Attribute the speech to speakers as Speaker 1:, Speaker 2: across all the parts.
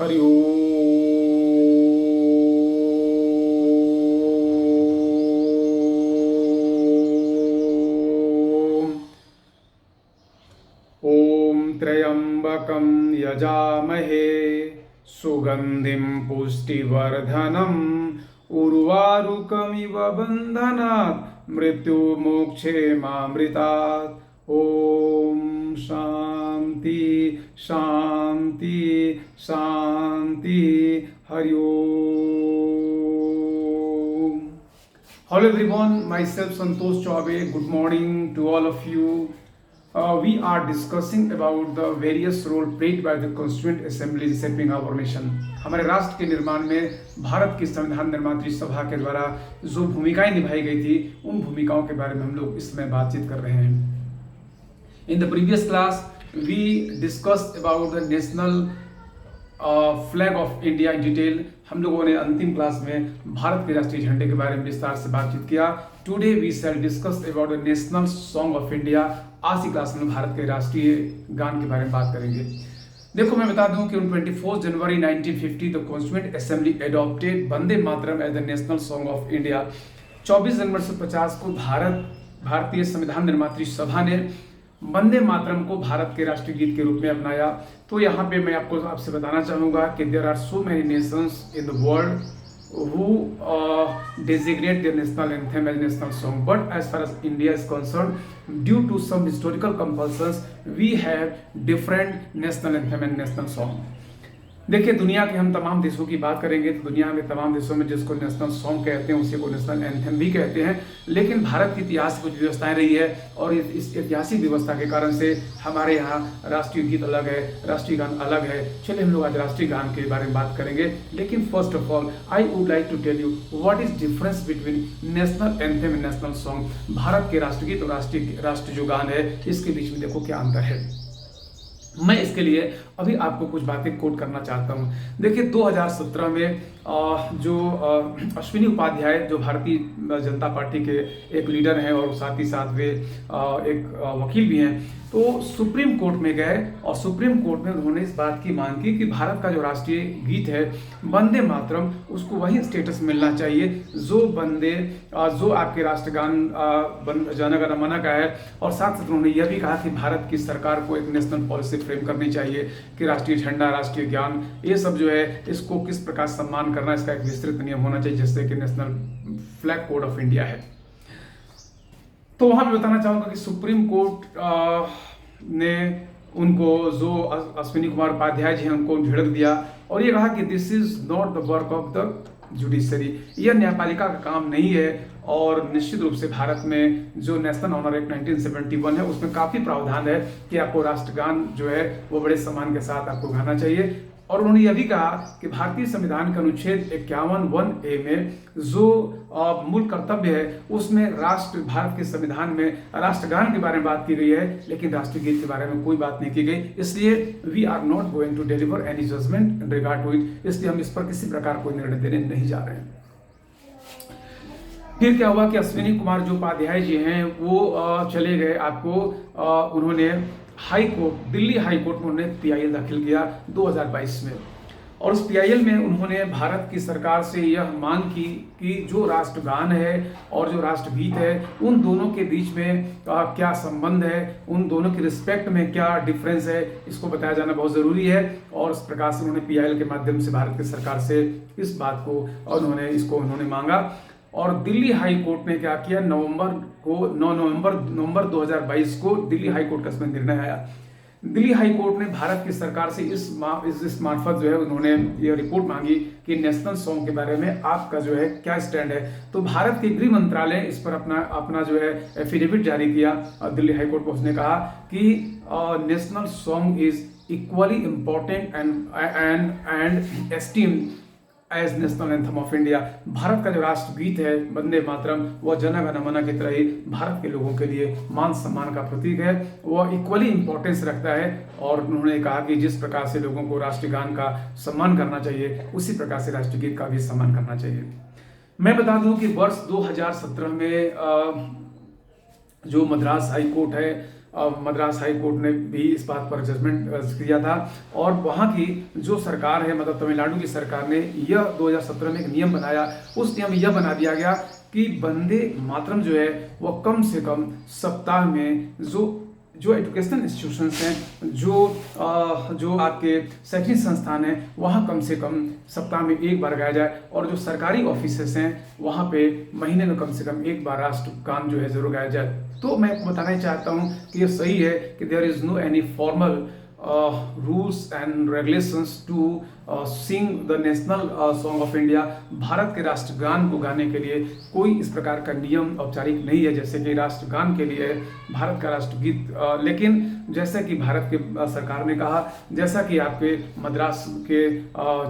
Speaker 1: हरि ओम। ओम त्र्यंबकं यजामहे सुगंधिं पुष्टिवर्धनम् उर्वारुकमिव बन्धनात् मृत्युमोक्षेमामृतात्। ओम शांति शांति शांति। हरि ओम। Hello everyone, myself Santosh Chaube. Good morning to all of you. We are discussing about the various role played by the Constituent Assembly in shaping our nation. हमारे राष्ट्र के निर्माण में भारत की संविधान निर्मात्री सभा के द्वारा जो भूमिकाएं निभाई गई थी, उन भूमिकाओं के बारे में हम लोग इस समय बातचीत कर रहे हैं। In the previous class, we discussed about the national flag of India in detail. हम लोगों ने अंतिम क्लास में भारत के राष्ट्रीय झंडे के बारे में विस्तार से बातचीत किया। Today we shall discuss about the national song of India. आज की क्लास में भारत के राष्ट्रीय गान के बारे में बात करेंगे। देखो, मैं बता दूं कि 24 जनवरी 1950 the constituent assembly adopted Vande Mataram as the national song of India. 24 जनवरी 1950 को भारतीय संविधान निर्मात्री सभा ने वंदे मातरम को भारत के राष्ट्रीय गीत के रूप में अपनाया। तो यहाँ पे मैं आपसे बताना चाहूंगा कि there are so many nations in the world who designate their national anthem as national song, but as far as India is concerned, due to some historical compulsions, we have different national anthem and national song. देखिए, दुनिया के हम तमाम देशों की बात करेंगे तो दुनिया में तमाम देशों में जिसको नेशनल सॉन्ग कहते हैं उसी को नेशनल एंथम भी कहते हैं। लेकिन भारत के इतिहास में कुछ व्यवस्थाएं रही है और इस ऐतिहासिक व्यवस्था के कारण से हमारे यहाँ राष्ट्रीय गीत अलग है, राष्ट्रीय गान अलग है। चलिए हम लोग आज राष्ट्रीय गान के बारे में बात करेंगे। लेकिन first of all I would like to tell you what is difference between national anthem and national song. Bharat के राष्ट्रगीत और राष्ट्रीय जो गान है, इसके बीच में देखो क्या अंतर है। मैं इसके लिए अभी आपको कुछ बातें कोट करना चाहता हूं। देखिए, 2017 में जो अश्विनी उपाध्याय जो भारतीय जनता पार्टी के एक लीडर हैं और साथ ही साथ वे एक वकील भी हैं, तो सुप्रीम कोर्ट में गए और सुप्रीम कोर्ट में उन्होंने इस बात की मांग की कि भारत का जो राष्ट्रीय गीत है वंदे मातरम, उसको वही स्टेटस मिलना चाहिए जो आपके राष्ट्रगान जन गण मन का है। और साथ साथ उन्होंने यह भी कहा कि भारत की सरकार को एक नेशनल पॉलिसी फ्रेम करनी चाहिए कि राष्ट्रीय झंडा, राष्ट्रीय ज्ञान, ये सब जो है इसको किस प्रकार सम्मान करना, इसका एक विस्तृत नियम होना चाहिए, जैसे कि national flag code of India है। तो वहां भी बताना चाहूंगा कि सुप्रीम कोर्ट ने उनको जो अश्विनी कुमार उपाध्याय जी हैं उनको झिड़क दिया और ये कहा कि this is not the work of the judiciary, यह न्यायपालिका का काम नहीं है। और निश्चित रूप से भारत में जो नेशनल ऑनर एक्ट 1971 है उसमें काफी प्रावधान है कि आपको राष्ट्रगान जो है वो बड़े सम्मान के साथ आपको गाना चाहिए। और उन्होंने यह भी कहा कि भारतीय संविधान के अनुच्छेद 51(1)(a) में जो मूल कर्तव्य है उसमें भारत के संविधान में राष्ट्रगान के बारे में बात की गई है, लेकिन राष्ट्रीय गीत के बारे में कोई बात नहीं की गई। इसलिए we are not going to deliver any judgement in regard to it, इसलिए हम इस पर किसी प्रकार कोई निर्णय देने नहीं जा रहे हैं। फिर क्या हुआ कि अश्विनी कुमार जो उपाध्याय जी हैं वो चले गए, उन्होंने दिल्ली हाई कोर्ट में उन्होंने PIL दाखिल किया 2022 में। और उस PIL में उन्होंने भारत की सरकार से यह मांग की कि जो राष्ट्रगान है और जो राष्ट्रगीत है उन दोनों के बीच में क्या संबंध है, उन दोनों की रिस्पेक्ट में क्या डिफरेंस है, इसको बताया जाना बहुत ज़रूरी है। और इस प्रकार से उन्होंने PIL के माध्यम से भारत की सरकार से इस बात को उन्होंने मांगा। और दिल्ली हाई कोर्ट ने क्या किया, 9 नवंबर 2022 को दिल्ली हाई कोर्ट का इसमें निर्णय आया। दिल्ली हाई कोर्ट ने भारत की सरकार से इस मार्फत जो है उन्होंने ये रिपोर्ट मांगी कि नेशनल सॉन्ग के बारे में आपका जो है क्या स्टैंड है। तो भारत के गृह मंत्रालय इस पर अपना जो है एफिडेविट जारी किया दिल्ली हाई कोर्ट को। उसने कहा कि national song is equally important and esteemed as national anthem of India. Bharat का जो राष्ट्रगीत है वंदे मातरम, वह जन गण मन की तरह ही भारत के लोगों के लिए मान सम्मान का प्रतीक है, वह इक्वली इंपॉर्टेंस रखता है। और उन्होंने कहा कि जिस प्रकार से लोगों को राष्ट्रीय गान का सम्मान करना चाहिए उसी प्रकार से राष्ट्रीय गीत का भी सम्मान करना चाहिए। मैं बता दूं कि वर्ष 2017 में जो मद्रास हाई कोर्ट है मद्रास हाई कोर्ट ने भी इस बात पर जजमेंट किया था। और वहाँ की जो सरकार है, मतलब तमिलनाडु की सरकार ने यह 2017 में एक नियम बनाया। उस नियम में यह बना दिया गया कि वंदे मातरम जो है वह कम से कम सप्ताह में जो एजुकेशनल इंस्टीट्यूशंस हैं, जो आपके शैक्षणिक संस्थान हैं, वहाँ कम से कम सप्ताह में एक बार गाया जाए। और जो सरकारी ऑफिसेस हैं वहाँ पे महीने में कम से कम एक बार राष्ट्रगान जो है जरूर गाया जाए। तो मैं आपको बताना ही चाहता हूँ कि ये सही है कि there is no any formal rules and regulations to sing the national song of India. Bharat के राष्ट्रगान को गाने के लिए कोई इस प्रकार का नियम औपचारिक नहीं है, जैसे कि राष्ट्रगान के लिए भारत का राष्ट्रगीत। लेकिन जैसा कि भारत के सरकार ने कहा, जैसा कि आपके मद्रास के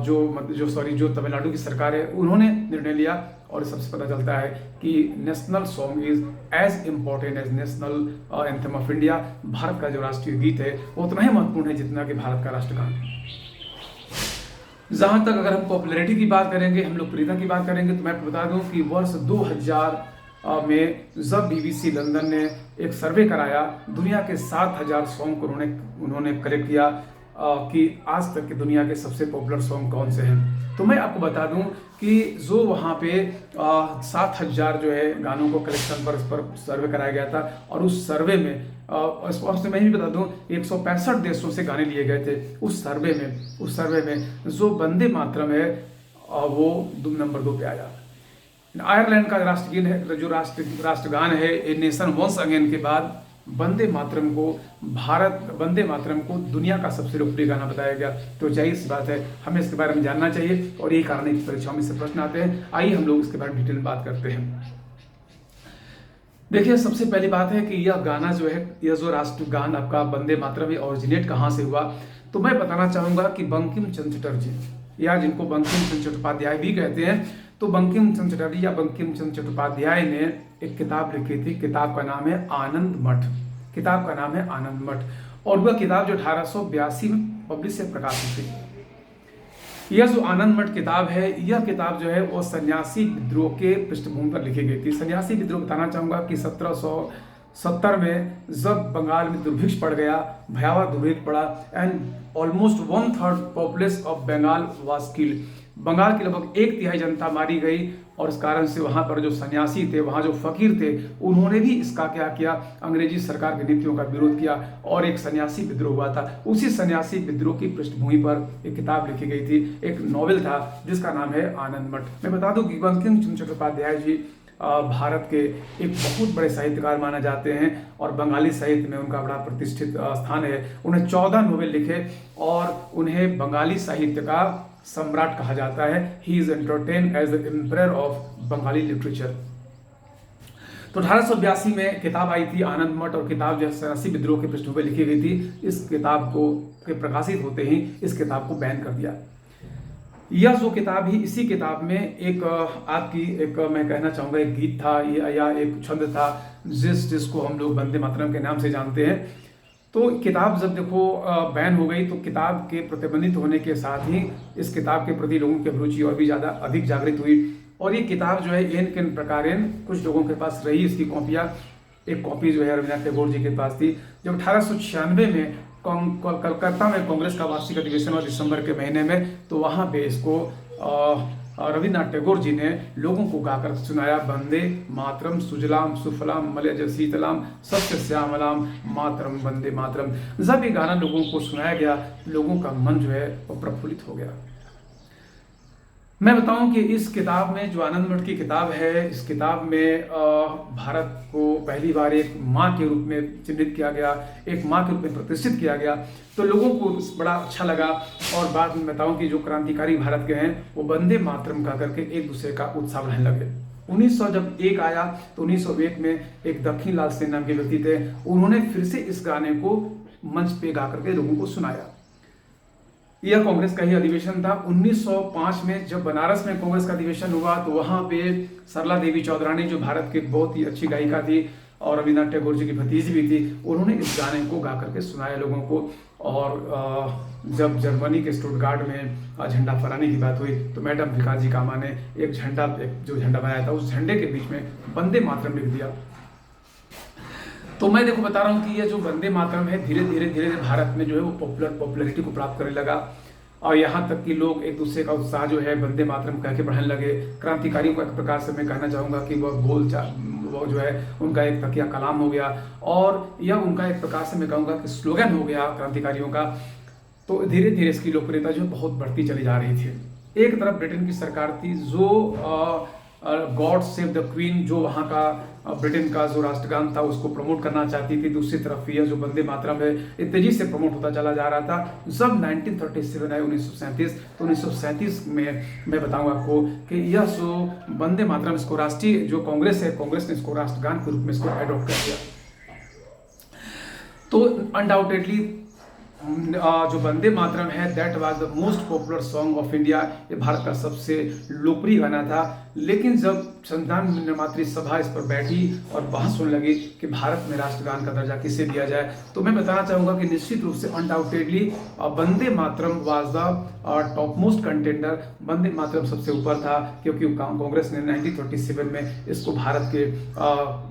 Speaker 1: जो तमिलनाडु की सरकार है, उन्होंने निर्णय लिया। और सबसे पता चलता है कि national song is as important as national anthem of India. Bharat का जो राष्ट्रीय गीत है वो उतना ही महत्वपूर्ण है जितना कि भारत का राष्ट्रगान। जहां तक अगर हम पॉपुलैरिटी की बात करेंगे, हम लोकप्रियता की बात करेंगे, तो मैं बता दूं कि वर्ष 2000 में जब BBC लंदन ने एक सर्वे कराया, दुनिया के 7000 सॉन्ग को उन्होंने कलेक्ट किया कि आज तक के दुनिया के सबसे पॉपुलर सॉन्ग कौन से हैं। तो मैं आपको बता दूं कि जो वहाँ पे 7000 जो है गानों को कलेक्शन पर सर्वे कराया गया था। और उस सर्वे में मैं भी बता दूं 165 देशों से गाने लिए गए थे। उस सर्वे में जो वंदे मातरम है वो नंबर 2 पे आया। आयरलैंड का राष्ट्रगान है ए नेशन वंस अगेन के बाद वंदे मातरम को दुनिया का सबसे लोकप्रिय गाना बताया गया। तो जाहिर सी बात है हमें इसके बारे में जानना चाहिए, और यही कारण है कि परीक्षाओं में से प्रश्न आते हैं। आइए हम लोग इसके बारे में डिटेल में बात करते हैं। देखिए, सबसे पहली बात है कि यह गाना जो है, यह जो राष्ट्रगान आपका वंदे मातरम ओरिजिनेट कहाँ से हुआ। तो मैं बताना चाहूंगा कि बंकिम चंद्र चटर्जी, या जिनको बंकिम चंद्र चट्टोपाध्याय भी कहते हैं, तो बंकिम चंद्र चटर्जी या बंकिम चंद्र चट्टोपाध्याय ने एक किताब लिखी थी। किताब का नाम है आनंद मठ। और वह किताब जो 1882 में पब्लिश से प्रकाशित हुई। यह जो आनंद मठ किताब है, यह किताब जो है वो सन्यासी विद्रोह के पृष्ठभूमि पर लिखी गई थी। सन्यासी विद्रोह बताना चाहूंगा कि 1770 में जब बंगाल में दुर्भिक्ष पड़ गया, भयावह दुर्भिक्ष पड़ा, and almost 1/3 populace of Bengal was killed. Bengal की लगभग 1/3 जनता मारी गई। और इस कारण से वहां पर जो सन्यासी थे, वहां जो फकीर थे, उन्होंने भी इसका क्या किया, अंग्रेजी सरकार की नीतियों का विरोध किया और एक सन्यासी विद्रोह हुआ था। उसी सन्यासी विद्रोह की पृष्ठभूमि पर एक किताब लिखी गई थी, एक नॉवेल था जिसका नाम है आनंद मठ। मैं बता दूं कि बंकिम चंद्र चट्टोपाध्याय जी भारत के एक बहुत बड़े साहित्यकार माने जाते हैं, और बंगाली साहित्य में उनका बड़ा प्रतिष्ठित स्थान है। उन्हें 14 नोवेल लिखे और उन्हें बंगाली साहित्य का सम्राट कहा जाता है। He is entertain as the emperor of Bengali literature. तो 1882 में किताब आई थी आनंद मठ, और किताब जो सन्यासी विद्रोह के पृष्ठभूमि पर लिखी गई थी। इस किताब को के प्रकाशित होते ही इस किताब को बैन कर दिया। यह जो किताब ही, इसी किताब में एक मैं कहना चाहूंगा एक गीत था या एक छंद था जिसको हम लोग वंदे मातरम के नाम से जानते हैं। तो किताब जब देखो बैन हो गई, तो किताब के प्रतिबंधित होने के साथ ही इस किताब के प्रति लोगों की अभिरुचि और भी अधिक जागृत हुई। और ये किताब जो है किन प्रकार कुछ लोगों के पास रही इसकी कॉपियाँ। एक कॉपी जो है रविन्द्रनाथ टैगोर जी के पास थी। जब 1896 में कलकत्ता में कांग्रेस का वार्षिक अधिवेशन हुआ दिसंबर के महीने में, तो वहाँ पे इसको रविन्द्रनाथ टैगोर जी ने लोगों को गाकर सुनाया। वंदे मातरम सुजलाम सुफलाम मलयज शीतलाम सत्य श्यामलाम मातरम वंदे मातरम। जब ये गाना लोगों को सुनाया गया, लोगों का मन जो है वो प्रफुल्लित हो गया। मैं बताऊं कि इस किताब में, जो आनंद मठ की किताब है, इस किताब में भारत को पहली बार एक माँ के रूप में चिन्हित किया गया, एक माँ के रूप में प्रतिष्ठित किया गया। तो लोगों को बड़ा अच्छा लगा। और बाद में बताऊं कि जो क्रांतिकारी भारत के हैं, वो वंदे मातरम का करके एक दूसरे का उत्साह बढ़ाने लगे। 1900 जब एक आया, तो 1901 में एक दक्षिण लाल सेन नाम के व्यक्ति थे, उन्होंने फिर से इस गाने को मंच पे गा करके लोगों को सुनाया। यह कांग्रेस का ही अधिवेशन था। 1905 में जब बनारस में कांग्रेस का अधिवेशन हुआ, तो वहां पे सरला देवी चौधरानी, जो भारत की बहुत ही अच्छी गायिका थी और रविन्द्रनाथ टैगोर जी की भतीजी भी थी, उन्होंने इस गाने को गा करके सुनाया लोगों को। और जब जर्मनी के स्टुटगार्ट में झंडा फहराने की बात हुई, तो मैडम भिकाजी कामा ने एक जो झंडा बनाया था, उस झंडे के बीच में वंदे मातरम लिख दिया। तो मैं देखो बता रहा हूँ कि ये जो वंदे मातरम है धीरे धीरे धीरे धीरे भारत में जो है वो पॉपुलैरिटी को प्राप्त करने लगा। और यहाँ तक कि लोग एक दूसरे का उत्साह जो है वंदे मातरम कह के बढ़ाने लगे। क्रांतिकारियों को एक प्रकार से मैं कहना चाहूँगा कि वो जो है उनका एक तकिया कलाम हो गया, और यह उनका एक प्रकार से मैं कहूँगा कि स्लोगन हो गया क्रांतिकारियों का। तो धीरे धीरे इसकी लोकप्रियता जो है बहुत बढ़ती चली जा रही थी। एक तरफ ब्रिटेन की सरकार थी जो गॉड सेव द क्वीन, जो वहाँ का ब्रिटेन का जो राष्ट्रगान था उसको प्रमोट करना चाहती थी। दूसरी तरफ यह जो वंदे मातरम है ये तेजी से प्रमोट होता चला जा रहा था। जब 1937 है 1937, तो 1937 में मैं बताऊंगा आपको कि यह जो वंदे मातरम इसको राष्ट्रीय जो कांग्रेस है, कांग्रेस ने इसको राष्ट्रगान के रूप में इसको एडॉप्ट कर दिया। तो अनडाउटेडली जो वंदे मातरम है that was the most popular song of India, ये भारत का सबसे लोकप्रिय गाना था। लेकिन जब संविधान निर्मात्री सभा इस पर बैठी और बहस होने लगी कि भारत में राष्ट्रगान का दर्जा किसे दिया जाए, तो मैं बताना चाहूँगा कि निश्चित रूप से undoubtedly Vande Mataram was the topmost contender. Vande Mataram सबसे ऊपर था क्योंकि कांग्रेस ने 1937 में इसको भारत के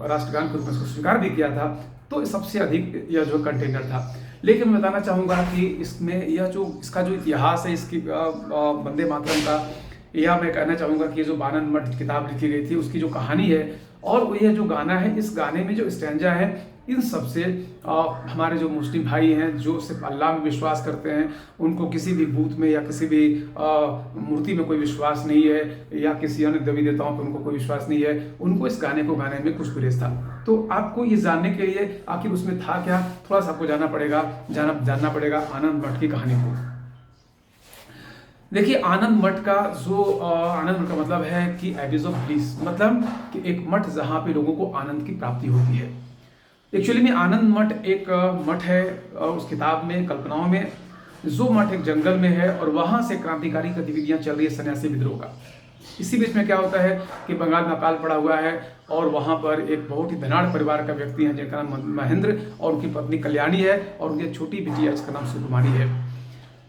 Speaker 1: राष्ट्रगान के रूप में इसको स्वीकार भी किया था, तो सबसे अधिक यह जो कंटेंडर था। लेकिन मैं बताना चाहूँगा कि इसमें यह जो इसका जो इतिहास है इसकी वंदे मातरम का, यह मैं कहना चाहूँगा कि जो आनंद मठ किताब लिखी गई थी उसकी जो कहानी है और यह जो गाना है, इस गाने में जो स्टैंजा है, इन सबसे हमारे जो मुस्लिम भाई हैं जो सिर्फ अल्लाह में विश्वास करते हैं, उनको किसी भी बूत में या किसी भी मूर्ति में कोई विश्वास नहीं है, या किसी अन्य देवी देवताओं पर उनको कोई विश्वास नहीं है, उनको इस गाने को गाने में कुछ गुरेज था। तो आपको ये जानने के लिए आखिर उसमें था क्या, थोड़ा सा आपको जानना पड़ेगा आनंद मठ की कहानी को। देखिए आनंद मठ का आनंद मठ का मतलब है कि एबिस ऑफ ब्लिस, मतलब कि एक मठ जहाँ पे लोगों को आनंद की प्राप्ति होती है। एक्चुअली में आनंद मठ एक मठ है उस किताब में, कल्पनाओं में, जो मठ एक जंगल में है और वहाँ से क्रांतिकारी गतिविधियाँ चल रही है सन्यासी विद्रोह का। इसी बीच में क्या होता है कि बंगाल में अकाल पड़ा हुआ है और वहाँ पर एक बहुत ही धनाढ़ परिवार का व्यक्ति है जिनका नाम महेंद्र और उनकी पत्नी कल्याणी है और उनकी छोटी बेटी है जिसका नाम सुकुमारी है।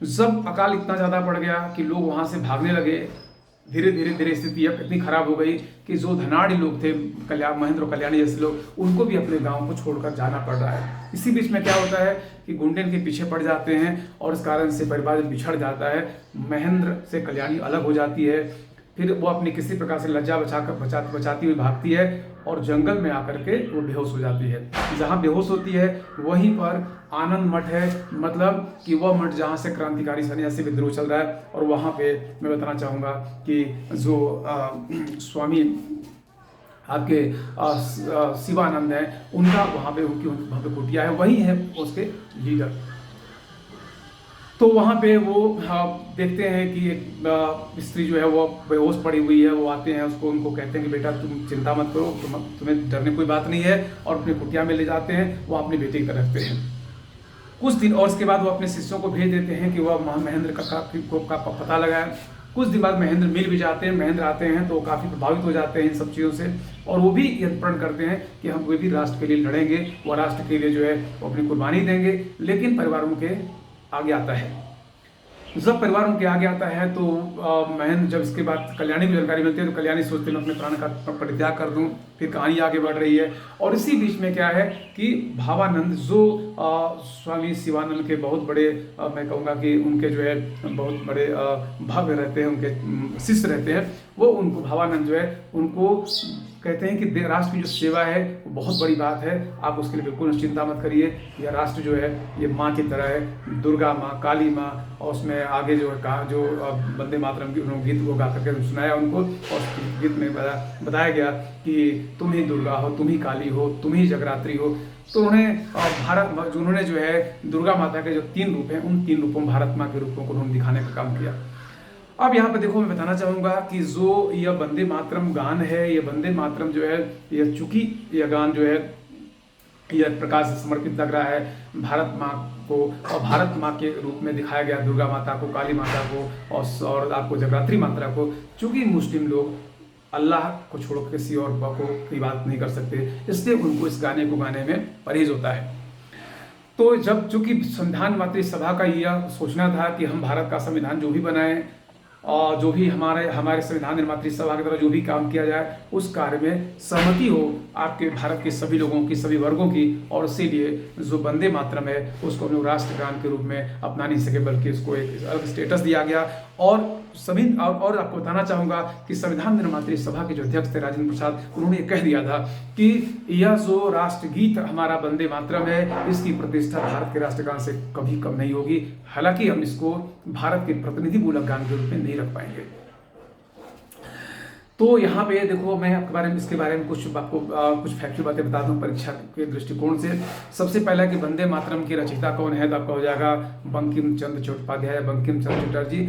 Speaker 1: जब अकाल इतना ज़्यादा पड़ गया कि लोग वहाँ से भागने लगे, धीरे धीरे स्थिति अब इतनी खराब हो गई कि जो धनाढ़ लोग थे, महेंद्र और कल्याणी जैसे लोग, उनको भी अपने गांव को छोड़कर जाना पड़ रहा है। इसी बीच में क्या होता है कि गुंडे के पीछे पड़ जाते हैं और इस कारण से परिवार बिछड़ जाता है। महेंद्र से कल्याणी अलग हो जाती है, फिर वो अपनी किसी प्रकार से लज्जा बचाती हुई भागती है और जंगल में आकर के वो बेहोश हो जाती है। जहाँ बेहोश होती है वहीं पर आनंद मठ है, मतलब कि वह मठ जहाँ से क्रांतिकारी सन्यासी विद्रोह चल रहा है। और वहाँ पे मैं बताना चाहूँगा कि जो स्वामी आपके शिवानंद है, उनका वहाँ पे कुटिया है, वही है उसके लीडर। तो वहाँ पे वो देखते हैं कि एक स्त्री जो है वो बेहोश पड़ी हुई है, वो आते हैं उसको, उनको कहते हैं कि बेटा तुम चिंता मत करो, तुम्हें डरने कोई बात नहीं है, और अपनी कुटिया में ले जाते हैं, वो अपनी बेटी की तरफ रखते हैं कुछ दिन। और उसके बाद वो अपने शिष्यों को भेज देते हैं कि वह महेंद्र का पता लगाए। कुछ दिन बाद महेंद्र मिल भी जाते हैं, महेंद्र आते हैं तो वो काफ़ी प्रभावित हो जाते हैं इन सब चीज़ों से, और वो भी यह प्रण करते हैं कि हम कोई भी राष्ट्र के लिए लड़ेंगे, वो राष्ट्र के लिए जो है वो अपनी कुर्बानी देंगे। लेकिन परिवार उनके आगे आता है। जब परिवार उनके आगे आता है तो महेंद्र, जब इसके बाद कल्याणी को जानकारी मिलती है तो कल्याणी सोचते हैं मैं अपने प्राण का परित्याग कर दूं। फिर कहानी आगे बढ़ रही है और इसी बीच में क्या है कि भावानंद जो स्वामी शिवानंद के बहुत बड़े मैं कहूँगा कि उनके जो है बहुत बड़े भक्त रहते हैं, उनके शिष्य रहते हैं, वो उनको भावानंद जो है उनको कहते हैं कि राष्ट्र की जो सेवा है वो बहुत बड़ी बात है, आप उसके लिए बिल्कुल चिंता मत करिए। यह राष्ट्र जो है ये माँ की तरह है, दुर्गा माँ, काली माँ। और उसमें आगे जो है कहा, जो वंदे मातरम की उन्होंने गीत को गा करके सुनाया उनको, और उस गीत में बताया गया कि तुम ही दुर्गा हो, तुम ही काली हो, तुम ही जगरात्री हो। तो उन्होंने जो है दुर्गा माता के जो 3 रूप हैं, उन 3 रूपों, भारत माँ के रूपों को उन्होंने दिखाने का काम किया। अब यहाँ पे देखो मैं बताना चाहूँगा कि जो यह वंदे मातरम गान है, ये वंदे मातरम जो है, यह चूंकि यह गान जो है यह प्रकार से समर्पित लग रहा है भारत माँ को, और भारत माँ के रूप में दिखाया गया दुर्गा माता को, काली माता को और आपको जगरात्री माता को। चूँकि मुस्लिम लोग अल्लाह को छोड़कर किसी और को की बात नहीं कर सकते, इसलिए उनको इस गाने को गाने में परहेज होता है। तो जब चूँकि संविधान निर्मात्री सभा का यह सोचना था कि हम भारत का संविधान जो भी बनाएं जो भी हमारे हमारे संविधान निर्मात्री सभा की तरफ जो भी काम किया जाए उस कार्य में सहमति हो आपके भारत के सभी लोगों की, सभी वर्गों की, और इसीलिए जो वंदे मातरम है उसको हम लोग राष्ट्रगान के रूप में अपना नहीं सके, बल्कि उसको एक अलग स्टेटस दिया गया। और सभी और आपको बताना चाहूँगा कि संविधान निर्मात्री सभा के जो अध्यक्ष थे राजेंद्र प्रसाद, उन्होंने कह दिया था कि यह जो राष्ट्रगीत हमारा वंदे मातरम है, इसकी प्रतिष्ठा भारत के राष्ट्रगान से कभी कम नहीं होगी। हालांकि हम इसको भारत के प्रतिनिधिमूलक गान के रूप में नहीं रख पाएंगे। तो यहाँ पे देखो, मैं आपके बारे में इसके बारे में कुछ आपको कुछ फैक्चुअल बातें बता दूं परीक्षा के दृष्टिकोण से। सबसे पहला कि वंदे मातरम की रचयिता कौन है, तो आपका हो जाएगा बंकिम चंद्र चट्टोपाध्याय या बंकिम चंद्र चटर्जी।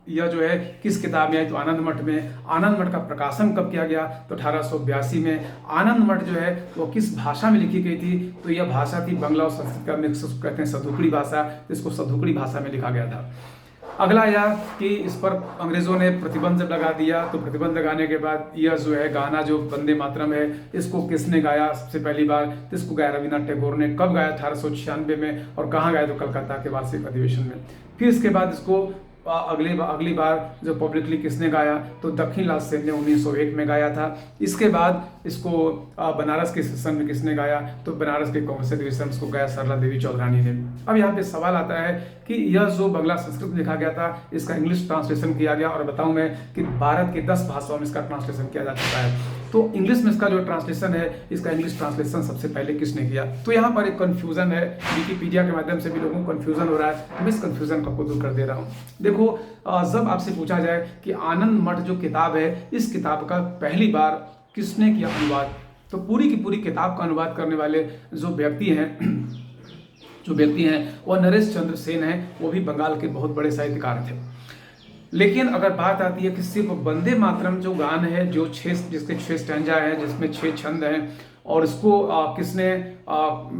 Speaker 1: यह जो है किस किताब में है, तो आनंद मठ में। आनंद मठ का प्रकाशन कब किया गया, तो 1882 में। आनंद मठ जो है वो किस भाषा में लिखी गई थी, तो यह भाषा थी बंगला और संस्कृत का मिक्स, कहते हैं सधुकड़ी भाषा, इसको सधुकड़ी भाषा में लिखा गया था। अगला यह कि इस पर अंग्रेजों ने प्रतिबंध लगा दिया। तो प्रतिबंध लगाने के बाद यह जो है गाना, जो वंदे मातरम है, इसको किसने गाया सबसे पहली बार, तो इसको गाया रविन्द्रनाथ टैगोर ने। कब गाया, 1896 में। और कहाँ गाया, तो कलकत्ता के वार्षिक अधिवेशन में। फिर इसके बाद इसको अगली बार जो पब्लिकली किसने गाया, तो दक्षिण लाल सेन ने 1901 में गाया था। इसके बाद इसको बनारस के सेशन में किसने गाया, तो बनारस के कांग्रेस अधिवेशन को गाया सरला देवी चौधरानी ने। अब यहाँ पे सवाल आता है कि यह जो बंगला संस्कृत में लिखा गया था, इसका इंग्लिश ट्रांसलेशन किया गया, और बताऊं मैं कि भारत के 10 भाषाओं में इसका ट्रांसलेशन किया जा चुका है। तो इंग्लिश में इसका जो ट्रांसलेशन है, इसका इंग्लिश ट्रांसलेशन सबसे पहले किसने किया। तो यहाँ पर एक कंफ्यूजन है, विकिपीडिया के माध्यम से भी लोगों को कंफ्यूजन हो रहा है। मैं इस कंफ्यूजन को दूर कर दे रहा हूँ। देखो, जब आपसे पूछा जाए कि आनंद मठ जो किताब है, इस किताब का पहली बार किसने किया अनुवाद, तो पूरी की पूरी किताब का अनुवाद करने वाले जो व्यक्ति हैं वह नरेश चंद्र सेन है। वो भी बंगाल के बहुत बड़े साहित्यकार थे। लेकिन अगर बात आती है कि सिर्फ वंदे मातरम जो गान है, जो जिसके 6 स्टैंजा है, जिसमें 6 छंद हैं, और इसको किसने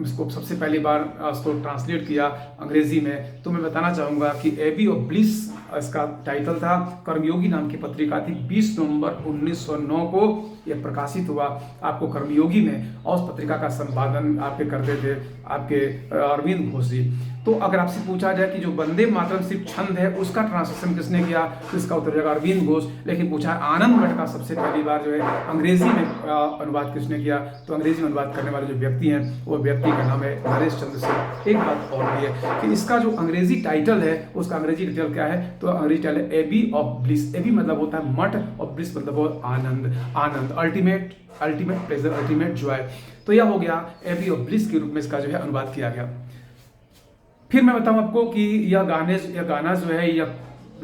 Speaker 1: इसको सबसे पहली बार इसको ट्रांसलेट किया अंग्रेजी में, तो मैं बताना चाहूँगा कि एबी ऑफ ब्लिस इसका टाइटल था। कर्मयोगी नाम की पत्रिका थी। 20 नवंबर 1909 को यह प्रकाशित हुआ आपको कर्मयोगी में, और उस पत्रिका का संपादन आपके करते थे आपके अरविंद घोष जी। तो अगर आपसे पूछा जाए कि जो वंदे मातरम सिर्फ छंद है, उसका ट्रांसलेशन किसने किया, तो इसका उत्तर जाएगा अरविंद घोष। लेकिन पूछा आनंद मठ का सबसे पहली बार जो है अंग्रेजी में अनुवाद किसने किया, तो अंग्रेजी में अनुवाद करने वाले जो व्यक्ति हैं, वो व्यक्ति का नाम है नरेश चंद्र सेन। एक बात और भी है कि इसका जो अंग्रेजी टाइटल है, उसका अंग्रेजी टाइटल क्या है, तो अंग्रेजी टाइटल है एबी ऑफ ब्लिस। एबी मतलब होता है मठ, और ब्लिस मतलब हो आनंद, अल्टीमेट प्लेजर, अल्टीमेट जॉय। तो यह हो गया एबी ऑफ ब्लिस के रूप में इसका जो है अनुवाद किया गया। फिर मैं बताऊं आपको कि यह गाना जो है, यह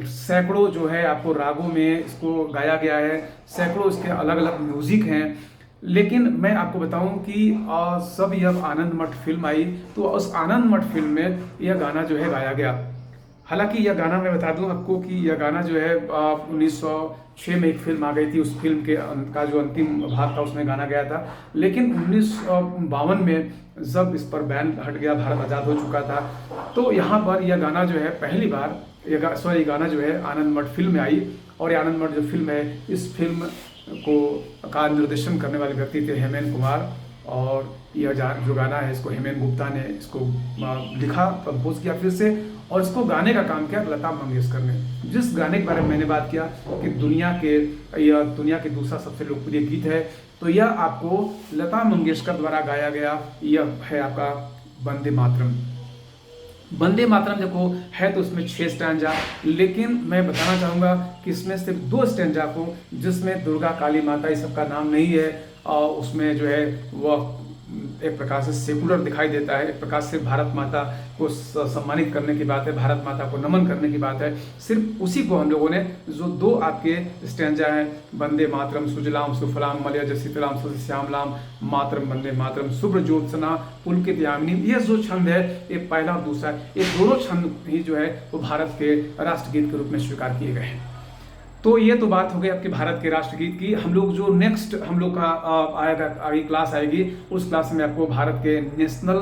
Speaker 1: सैकड़ों जो है आपको रागों में इसको गाया गया है, सैकड़ों इसके अलग अलग म्यूजिक हैं। लेकिन मैं आपको बताऊं कि सब यह आनंद मठ फिल्म आई, तो उस आनंद मठ फिल्म में यह गाना जो है गाया गया। हालांकि यह गाना, मैं बता दूं आपको कि यह गाना जो है 1906 में एक फिल्म आ गई थी, उस फिल्म का जो अंतिम भाग था उसमें गाना गया था। लेकिन 1952 में जब इस पर बैन हट गया, भारत आज़ाद हो चुका था, तो यहाँ पर यह गाना जो है पहली बार ये गाना जो है आनंद मठ फिल्म में आई। और ये आनंद मठ जो फिल्म है, इस फिल्म का निर्देशन करने वाले व्यक्ति थे हेमेन कुमार, और यह जो गाना है इसको हेमेन गुप्ता ने इसको लिखा, कंपोज किया फिर से, और इसको गाने का काम किया लता मंगेशकर ने। जिस गाने के बारे में मैंने बात किया कि दुनिया के दूसरा सबसे लोकप्रिय गीत है, तो यह आपको लता मंगेशकर द्वारा गाया गया यह है आपका वंदे मातरम। वंदे मातरम देखो है तो उसमें 6 स्टैंजा, लेकिन मैं बताना चाहूँगा कि इसमें सिर्फ 2 स्टैंजा को, जिसमें दुर्गा काली माता ये सबका नाम नहीं है, और उसमें जो है वह एक प्रकार से सेकुलर दिखाई देता है, एक प्रकार से भारत माता को सम्मानित करने की बात है, भारत माता को नमन करने की बात है। सिर्फ उसी को हम लोगों ने जो 2 आपके स्टैंजा हैं, वंदे मातरम सुजलाम सुफलाम मलयज शीतलाम श्यामलाम मातरम वंदे मातरम शुभ्र ज्योत्सना पुलकित यामिनी, ये जो छंद है, ये पहला और दूसरा, ये दोनों छंद ही जो है वो भारत के राष्ट्रगीत के रूप में स्वीकार किए गए हैं। तो ये तो बात हो गई आपके भारत के राष्ट्रगीत की। हम लोग जो नेक्स्ट हम लोग का आगे क्लास आएगी, उस क्लास में आपको भारत के नेशनल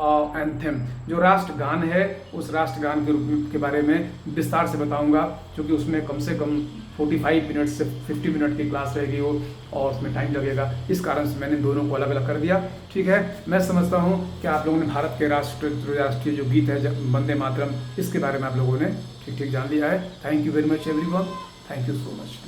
Speaker 1: एंथम जो राष्ट्रगान है, उस राष्ट्रगान के रूप के बारे में विस्तार से बताऊंगा, क्योंकि उसमें कम से कम 45 मिनट से 50 मिनट की क्लास रहेगी वो, और उसमें टाइम लगेगा। इस कारण से मैंने दोनों को अलग अलग कर दिया। ठीक है, मैं समझता हूँ कि आप लोगों ने भारत के राष्ट्रीय जो गीत है वंदे मातरम, इसके बारे में आप लोगों ने ठीक ठीक जान लिया है। Thank you very much everyone, thank you so much.